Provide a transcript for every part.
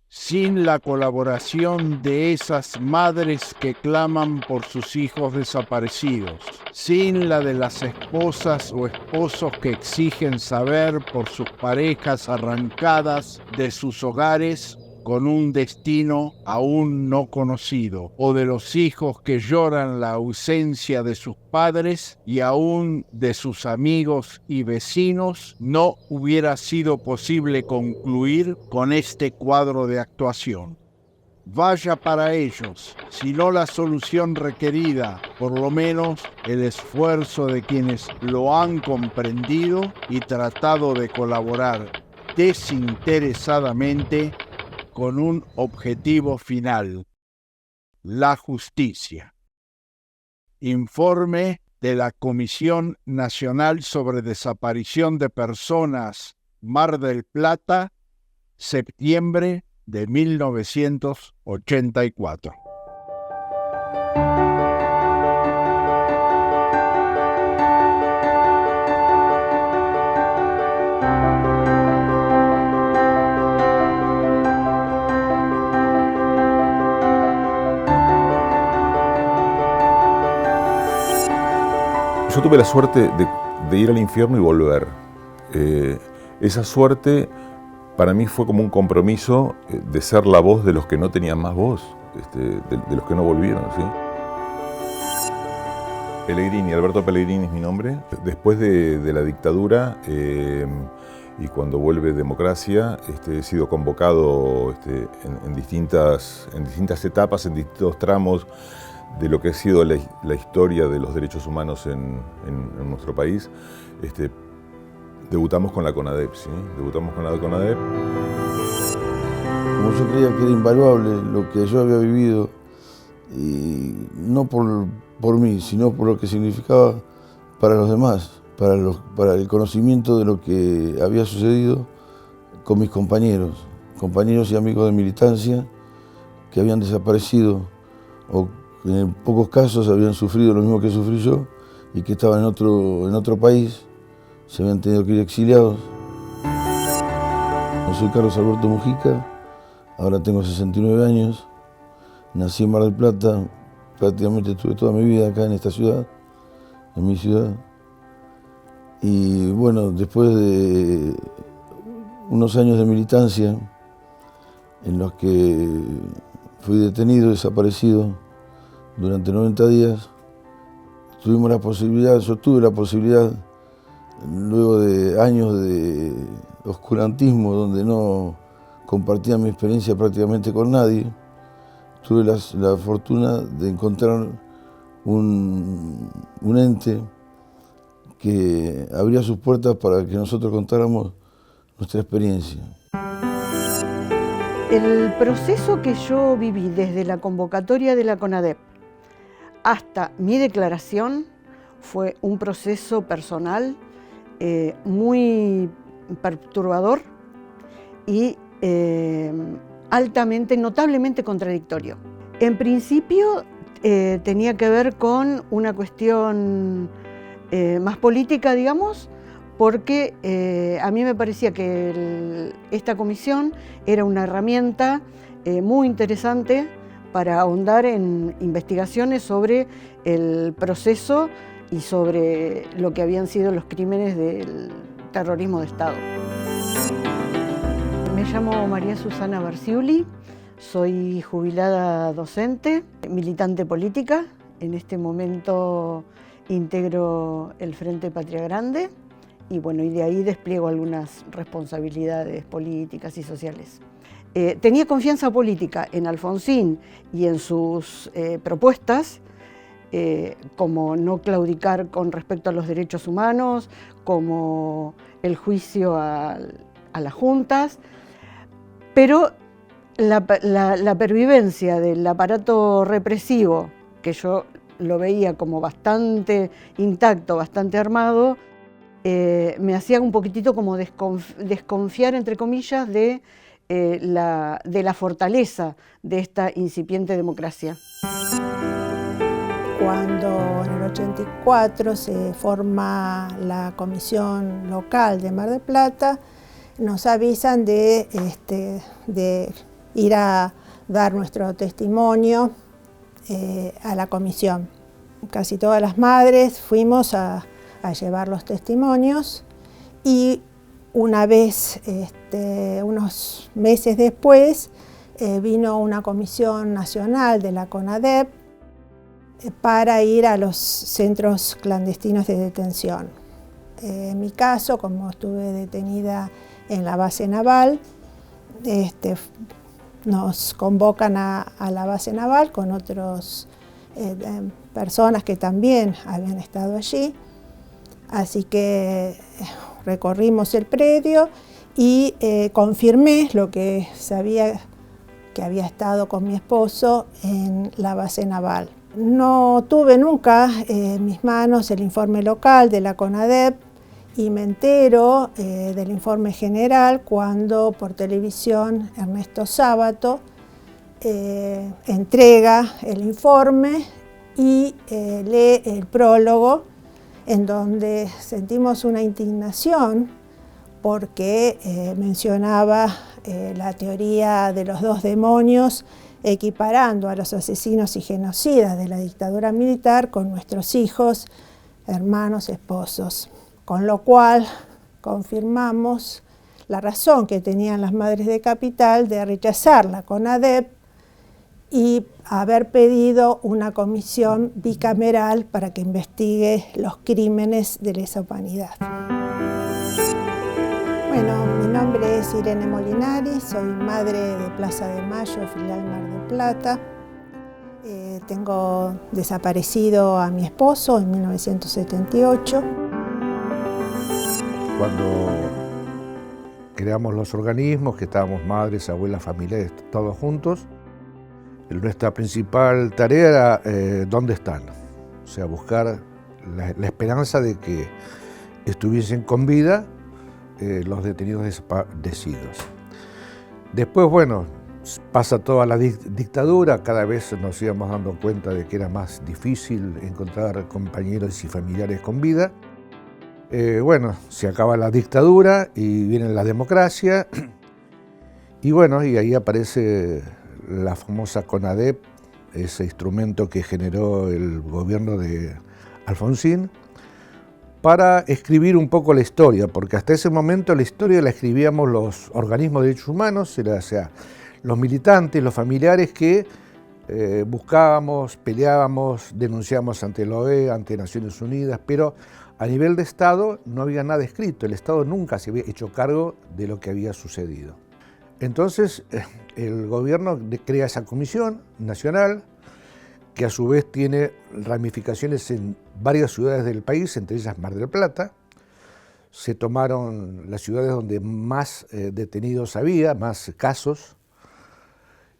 sin la colaboración de esas madres que claman por sus hijos desaparecidos, sin la de las esposas o esposos que exigen saber por sus parejas arrancadas de sus hogares con un destino aún no conocido, o de los hijos que lloran la ausencia de sus padres y aún de sus amigos y vecinos, no hubiera sido posible concluir con este cuadro de actuación. Vaya para ellos, si no la solución requerida, por lo menos el esfuerzo de quienes lo han comprendido y tratado de colaborar desinteresadamente con un objetivo final: la justicia. Informe de la Comisión Nacional sobre Desaparición de Personas, Mar del Plata, septiembre de 1984. Yo tuve la suerte de ir al infierno y volver. Esa suerte para mí fue como un compromiso de ser la voz de los que no tenían más voz, de los que no volvieron, ¿sí? Pellegrini, Alberto Pellegrini es mi nombre. Después de la dictadura y cuando vuelve democracia, he sido convocado en distintas etapas, en distintos tramos de lo que ha sido la historia de los derechos humanos en nuestro país. Debutamos con la CONADEP, ¿sí? Debutamos con la CONADEP. Como yo creía que era invaluable lo que yo había vivido, y no por mí, sino por lo que significaba para los demás, para el conocimiento de lo que había sucedido con mis compañeros y amigos de militancia que habían desaparecido o que en pocos casos habían sufrido lo mismo que sufrí yo y que estaban en otro país, se habían tenido que ir exiliados. Yo soy Carlos Alberto Mujica, ahora tengo 69 años, nací en Mar del Plata, prácticamente estuve toda mi vida acá en esta ciudad, en mi ciudad. Y bueno, después de unos años de militancia en los que fui detenido, desaparecido durante 90 días, yo tuve la posibilidad, luego de años de oscurantismo donde no compartía mi experiencia prácticamente con nadie, tuve la fortuna de encontrar un ente que abría sus puertas para que nosotros contáramos nuestra experiencia. El proceso que yo viví desde la convocatoria de la CONADEP hasta mi declaración fue un proceso personal muy perturbador y notablemente contradictorio. En principio tenía que ver con una cuestión más política, digamos, porque a mí me parecía que esta comisión era una herramienta muy interesante para ahondar en investigaciones sobre el proceso y sobre lo que habían sido los crímenes del terrorismo de Estado. Me llamo María Susana Barciuli, soy jubilada docente, militante política. En este momento integro el Frente Patria Grande y bueno, y de ahí despliego algunas responsabilidades políticas y sociales. Tenía confianza política en Alfonsín y en sus propuestas, como no claudicar con respecto a los derechos humanos, como el juicio a las juntas, pero la pervivencia del aparato represivo, que yo lo veía como bastante intacto, bastante armado, me hacía un poquitito como desconfiar, entre comillas, de la fortaleza de esta incipiente democracia. Cuando en el 84 se forma la comisión local de Mar del Plata, nos avisan de ir a dar nuestro testimonio a la comisión. Casi todas las madres fuimos a llevar los testimonios y una vez, unos meses después, vino una comisión nacional de la CONADEP para ir a los centros clandestinos de detención. En mi caso, como estuve detenida en la base naval, nos convocan a la base naval con otras personas que también habían estado allí. Así que recorrimos el predio y confirmé lo que sabía, que había estado con mi esposo en la base naval. No tuve nunca en mis manos el informe local de la CONADEP y me entero del informe general cuando por televisión Ernesto Sábato entrega el informe y lee el prólogo, en donde sentimos una indignación porque mencionaba la teoría de los dos demonios, equiparando a los asesinos y genocidas de la dictadura militar con nuestros hijos, hermanos, esposos. Con lo cual confirmamos la razón que tenían las madres de Capital de rechazar la CONADEP y haber pedido una comisión bicameral para que investigue los crímenes de lesa humanidad. Bueno, mi nombre es Irene Molinari, soy madre de Plaza de Mayo, filial Mar del Plata. Tengo desaparecido a mi esposo en 1978. Cuando creamos los organismos, que estábamos madres, abuelas, familiares, todos juntos, nuestra principal tarea era ¿dónde están? O sea, buscar la esperanza de que estuviesen con vida los detenidos desaparecidos. Después, bueno, pasa toda la dictadura, cada vez nos íbamos dando cuenta de que era más difícil encontrar compañeros y familiares con vida. Bueno, se acaba la dictadura y viene la democracia y bueno, y ahí aparece la famosa CONADEP, ese instrumento que generó el gobierno de Alfonsín, para escribir un poco la historia, porque hasta ese momento la historia la escribíamos los organismos de derechos humanos, o sea, los militantes, los familiares que buscábamos, peleábamos, denunciábamos ante la OEA, ante Naciones Unidas, pero a nivel de Estado no había nada escrito, el Estado nunca se había hecho cargo de lo que había sucedido. Entonces el gobierno crea esa comisión nacional, que a su vez tiene ramificaciones en varias ciudades del país, entre ellas Mar del Plata. Se tomaron las ciudades donde más detenidos había, más casos.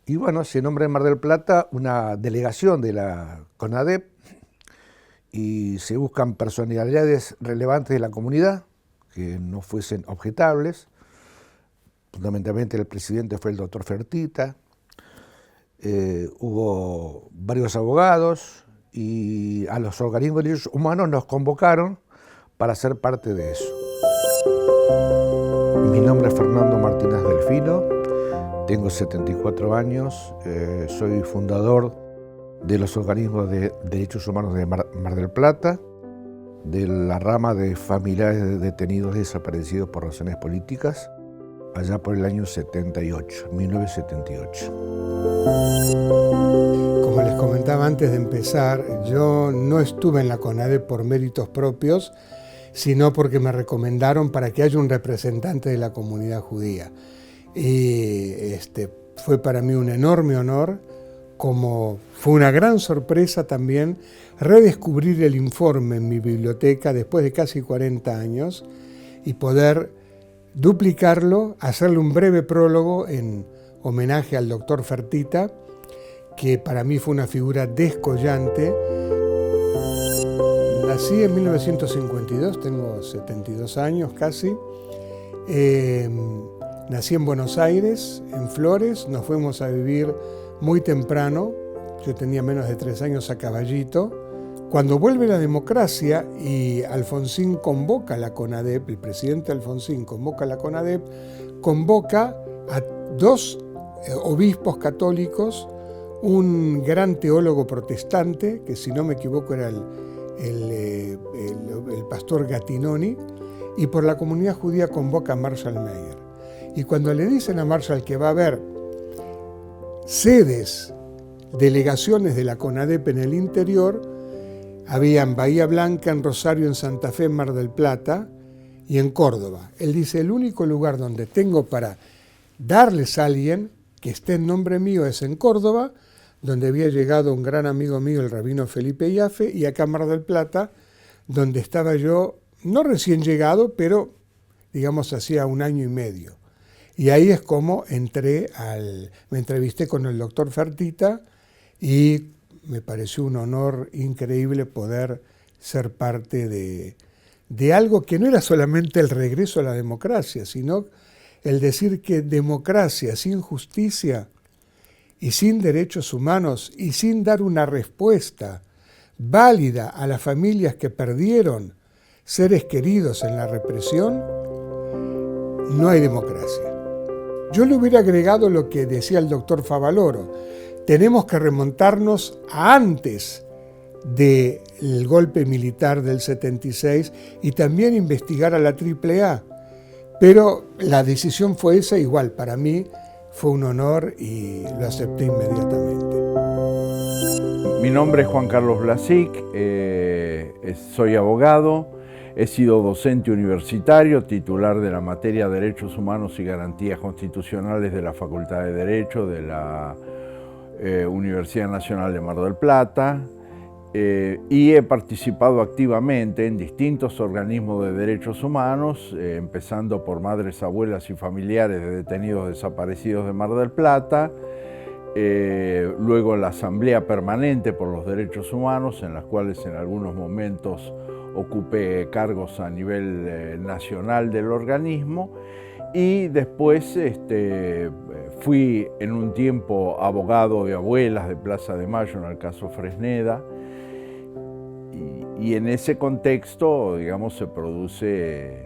Y bueno, se nombra en Mar del Plata una delegación de la CONADEP y se buscan personalidades relevantes de la comunidad que no fuesen objetables. Fundamentalmente el presidente fue el doctor Fertitta. Hubo varios abogados y a los organismos de derechos humanos nos convocaron para ser parte de eso. Mi nombre es Fernando Martínez Delfino, tengo 74 años, soy fundador de los organismos de derechos humanos de Mar del Plata, de la rama de familiares de detenidos desaparecidos por razones políticas, allá por el año 1978. Como les comentaba antes de empezar, yo no estuve en la CONADEP por méritos propios, sino porque me recomendaron para que haya un representante de la comunidad judía. Y fue para mí un enorme honor, como fue una gran sorpresa también redescubrir el informe en mi biblioteca después de casi 40 años y poder duplicarlo, hacerle un breve prólogo en homenaje al doctor Fertitta, que para mí fue una figura descollante. Nací en 1952, tengo 72 años casi. Nací en Buenos Aires, en Flores, nos fuimos a vivir muy temprano, yo tenía menos de 3 años a Caballito. Cuando vuelve la democracia y Alfonsín convoca a la CONADEP, el presidente Alfonsín convoca a la CONADEP, convoca a 2 obispos católicos, un gran teólogo protestante, que si no me equivoco era el pastor Gattinoni, y por la comunidad judía convoca a Marshall Meyer. Y cuando le dicen a Marshall que va a haber sedes, delegaciones de la CONADEP en el interior, había en Bahía Blanca, en Rosario, en Santa Fe, en Mar del Plata y en Córdoba. Él dice, el único lugar donde tengo para darles a alguien que esté en nombre mío es en Córdoba, donde había llegado un gran amigo mío, el rabino Felipe Yaffe, y acá en Mar del Plata, donde estaba yo, no recién llegado, pero digamos hacía 1 año y medio. Y ahí es como me entrevisté con el doctor Fertitta y me pareció un honor increíble poder ser parte de algo que no era solamente el regreso a la democracia, sino el decir que democracia sin justicia y sin derechos humanos y sin dar una respuesta válida a las familias que perdieron seres queridos en la represión, no hay democracia. Yo le hubiera agregado lo que decía el doctor Favaloro. Tenemos que remontarnos a antes del golpe militar del 76 y también investigar a la AAA. Pero la decisión fue esa, igual, para mí fue un honor y lo acepté inmediatamente. Mi nombre es Juan Carlos Blasic, soy abogado. He sido docente universitario, titular de la materia Derechos Humanos y Garantías Constitucionales de la Facultad de Derecho de la Universidad Nacional de Mar del Plata, y he participado activamente en distintos organismos de derechos humanos, empezando por madres, abuelas y familiares de detenidos desaparecidos de Mar del Plata, luego en la Asamblea Permanente por los Derechos Humanos, en las cuales en algunos momentos ocupé cargos a nivel nacional del organismo, y después fui en un tiempo abogado de abuelas de Plaza de Mayo en el caso Fresneda, y en ese contexto, digamos, se produce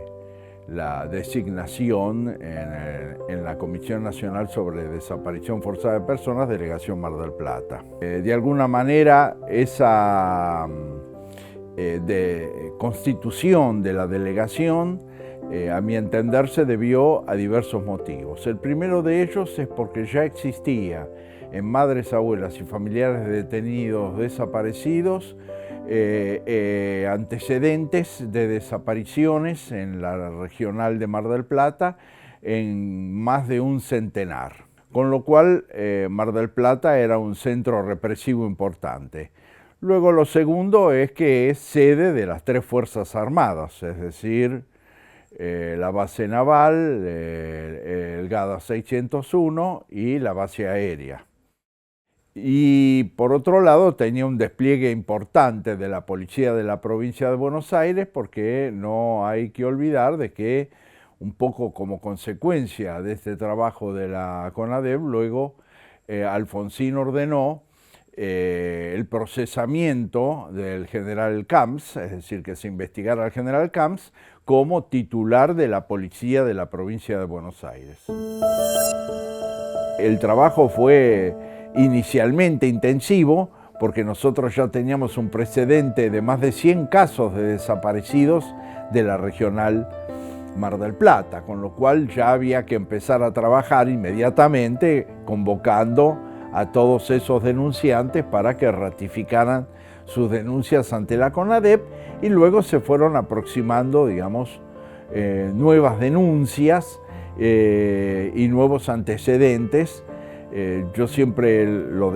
la designación en la Comisión Nacional sobre Desaparición Forzada de Personas, Delegación Mar del Plata. De alguna manera, esa constitución de la delegación, a mi entender, se debió a diversos motivos. El primero de ellos es porque ya existía en madres, abuelas y familiares de detenidos desaparecidos antecedentes de desapariciones en la regional de Mar del Plata en más de un centenar, con lo cual Mar del Plata era un centro represivo importante. Luego lo segundo es que es sede de las 3 Fuerzas Armadas, es decir, la base naval, el GADA 601 y la base aérea. Y por otro lado tenía un despliegue importante de la policía de la provincia de Buenos Aires, porque no hay que olvidar de que un poco como consecuencia de este trabajo de la CONADEP, luego Alfonsín ordenó el procesamiento del general Camps, es decir, que se investigara al general Camps como titular de la policía de la provincia de Buenos Aires. El trabajo fue inicialmente intensivo, porque nosotros ya teníamos un precedente de más de 100 casos de desaparecidos de la regional Mar del Plata, con lo cual ya había que empezar a trabajar inmediatamente convocando a todos esos denunciantes para que ratificaran sus denuncias ante la CONADEP, y luego se fueron aproximando, digamos, nuevas denuncias y nuevos antecedentes. Yo siempre lo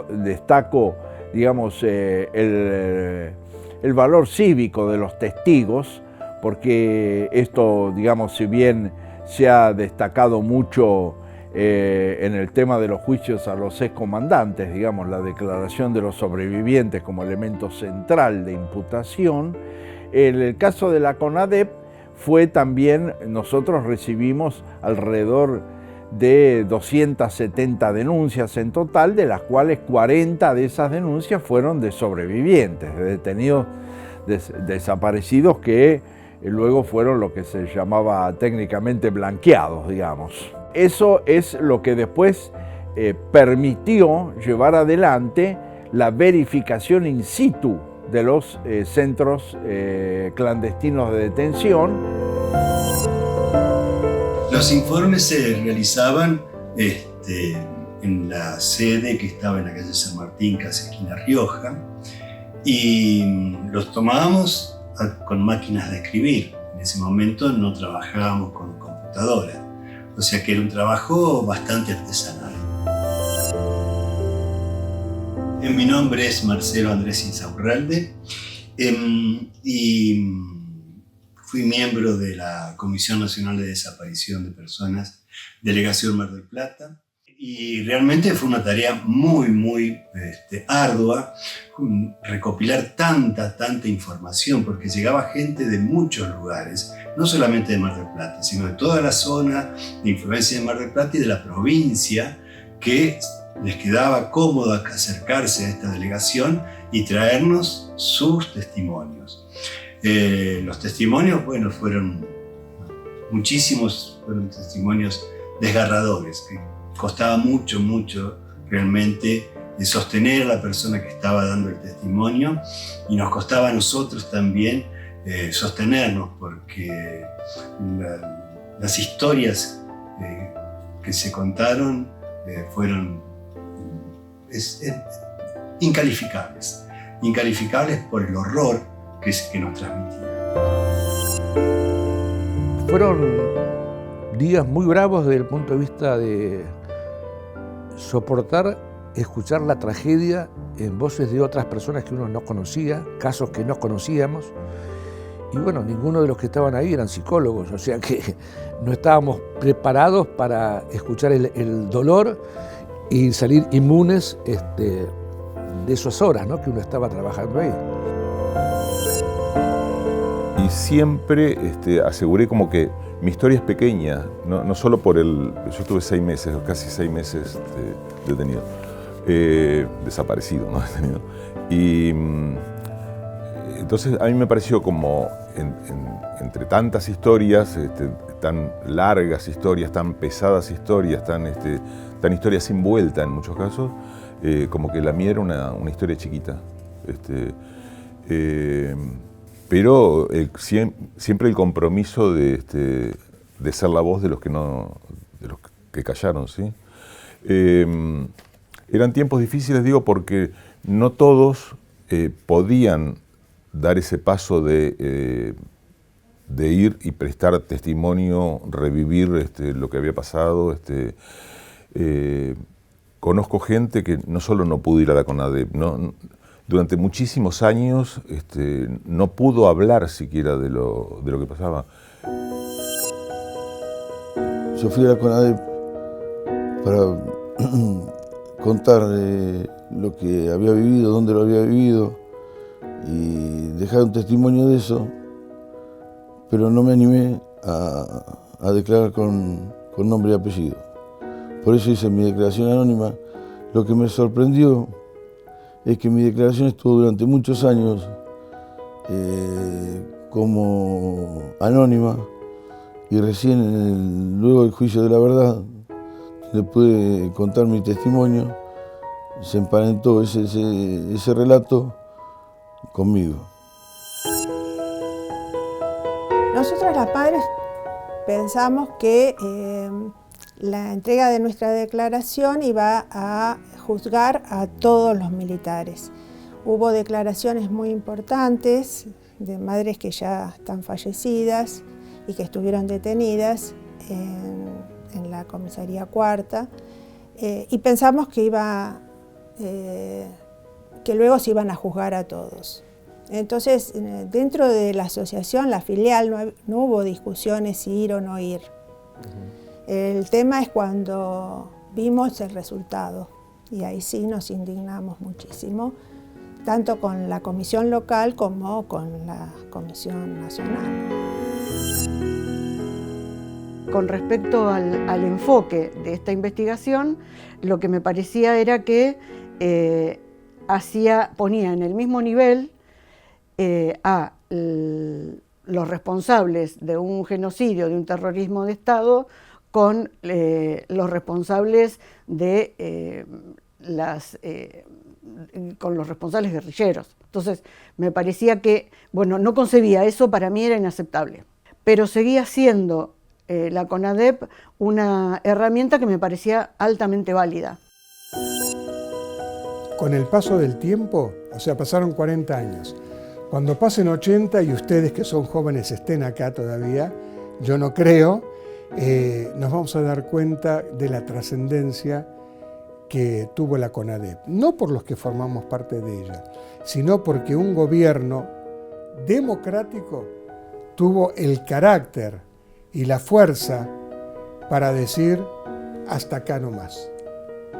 destaco, digamos, el valor cívico de los testigos, porque esto, digamos, si bien se ha destacado mucho en el tema de los juicios a los excomandantes, digamos, la declaración de los sobrevivientes como elemento central de imputación, en el caso de la CONADEP fue también, nosotros recibimos alrededor de 270 denuncias en total, de las cuales 40 de esas denuncias fueron de sobrevivientes, de detenidos desaparecidos que luego fueron lo que se llamaba técnicamente blanqueados, digamos. eso es lo que después permitió llevar adelante la verificación in situ de los centros clandestinos de detención. Los informes se realizaban en la sede que estaba en la calle San Martín, casi esquina Rioja, y los tomábamos con máquinas de escribir. En ese momento no trabajábamos con computadora, o sea que era un trabajo bastante artesanal. Mi nombre es Marcelo Andrés Insaurralde y fui miembro de la Comisión Nacional de Desaparición de Personas, Delegación Mar del Plata, y realmente fue una tarea muy ardua recopilar tanta información, porque llegaba gente de muchos lugares, no solamente de Mar del Plata, sino de toda la zona de influencia de Mar del Plata y de la provincia, que les quedaba cómodo acercarse a esta delegación y traernos sus testimonios. Los testimonios, bueno, fueron muchísimos, fueron testimonios desgarradores, que costaba mucho realmente sostener a la persona que estaba dando el testimonio, y nos costaba a nosotros también sostenernos, porque las historias que se contaron fueron incalificables por el horror que nos transmitía. Fueron días muy bravos desde el punto de vista de soportar, escuchar la tragedia en voces de otras personas que uno no conocía, casos que no conocíamos. Y bueno, ninguno de los que estaban ahí eran psicólogos, o sea que no estábamos preparados para escuchar el dolor y salir inmunes de esas horas, ¿no?, que uno estaba trabajando ahí. Y siempre aseguré como que mi historia es pequeña, no solo por yo estuve 6 meses, casi 6 meses detenido, desaparecido, ¿no? Detenido. Y entonces a mí me pareció como, entre tantas historias, tan largas historias, tan pesadas historias, tan historias sin vuelta en muchos casos, como que la mía era una historia chiquita. Pero siempre el compromiso de ser la voz de los que callaron, ¿sí? Eran tiempos difíciles, digo, porque no todos podían dar ese paso de ir y prestar testimonio, revivir lo que había pasado. Conozco gente que no solo no pudo ir a la CONADEP, durante muchísimos años no pudo hablar siquiera de lo que pasaba. Yo fui a la CONADEP para contar lo que había vivido, dónde lo había vivido, y dejar un testimonio de eso, pero no me animé a declarar con nombre y apellido. Por eso hice mi declaración anónima. Lo que me sorprendió es que mi declaración estuvo durante muchos años como anónima, y recién luego del juicio de la verdad, le pude contar mi testimonio, se emparentó ese relato conmigo. Nosotros las madres pensamos que la entrega de nuestra declaración iba a juzgar a todos los militares. Hubo declaraciones muy importantes de madres que ya están fallecidas y que estuvieron detenidas en la comisaría cuarta, y pensamos que luego se iban a juzgar a todos. Entonces, dentro de la asociación, la filial, no hubo discusiones si ir o no ir. El tema es cuando vimos el resultado, y ahí sí nos indignamos muchísimo, tanto con la comisión local como con la comisión nacional. Con respecto al enfoque de esta investigación, lo que me parecía era que ponía en el mismo nivel a los responsables de un genocidio, de un terrorismo de Estado, con los responsables con los responsables guerrilleros. Entonces me parecía que, bueno, no concebía eso, para mí era inaceptable. Pero seguía siendo la CONADEP una herramienta que me parecía altamente válida. Con el paso del tiempo, o sea, pasaron 40 años. Cuando pasen 80 y ustedes que son jóvenes estén acá todavía, yo no creo, nos vamos a dar cuenta de la trascendencia que tuvo la CONADEP. No por los que formamos parte de ella, sino porque un gobierno democrático tuvo el carácter y la fuerza para decir hasta acá no más,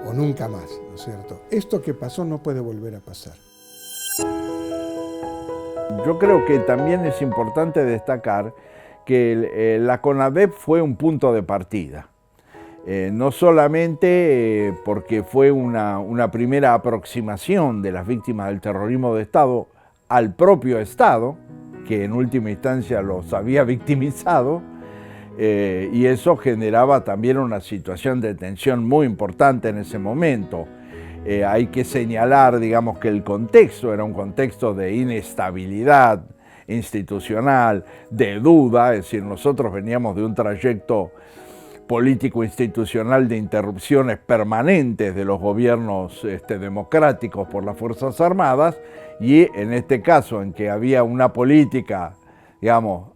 o nunca más, ¿no es cierto? Esto que pasó no puede volver a pasar. Yo creo que también es importante destacar que la CONADEP fue un punto de partida. No solamente porque fue una primera aproximación de las víctimas del terrorismo de Estado al propio Estado, que en última instancia los había victimizado, y eso generaba también una situación de tensión muy importante en ese momento. Hay que señalar, digamos, que el contexto era un contexto de inestabilidad institucional, de duda, es decir, nosotros veníamos de un trayecto político-institucional de interrupciones permanentes de los gobiernos democráticos por las Fuerzas Armadas, y en este caso en que había una política, digamos,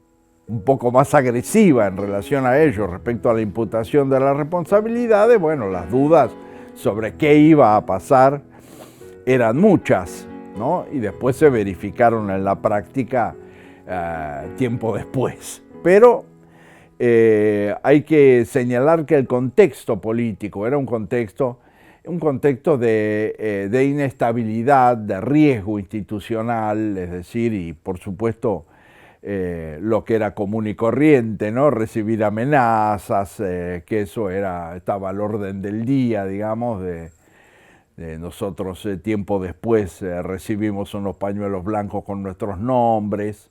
un poco más agresiva en relación a ello respecto a la imputación de las responsabilidades, bueno, las dudas sobre qué iba a pasar eran muchas, ¿no? Y después se verificaron en la práctica tiempo después. Pero hay que señalar que el contexto político era un contexto de inestabilidad, de riesgo institucional, es decir, y por supuesto lo que era común y corriente, ¿no? Recibir amenazas, que eso estaba al orden del día, digamos, nosotros tiempo después recibimos unos pañuelos blancos con nuestros nombres,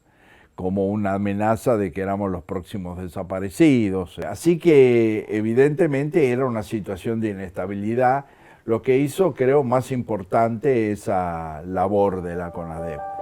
como una amenaza de que éramos los próximos desaparecidos. Así que evidentemente era una situación de inestabilidad, lo que hizo, creo, más importante esa labor de la CONADEP.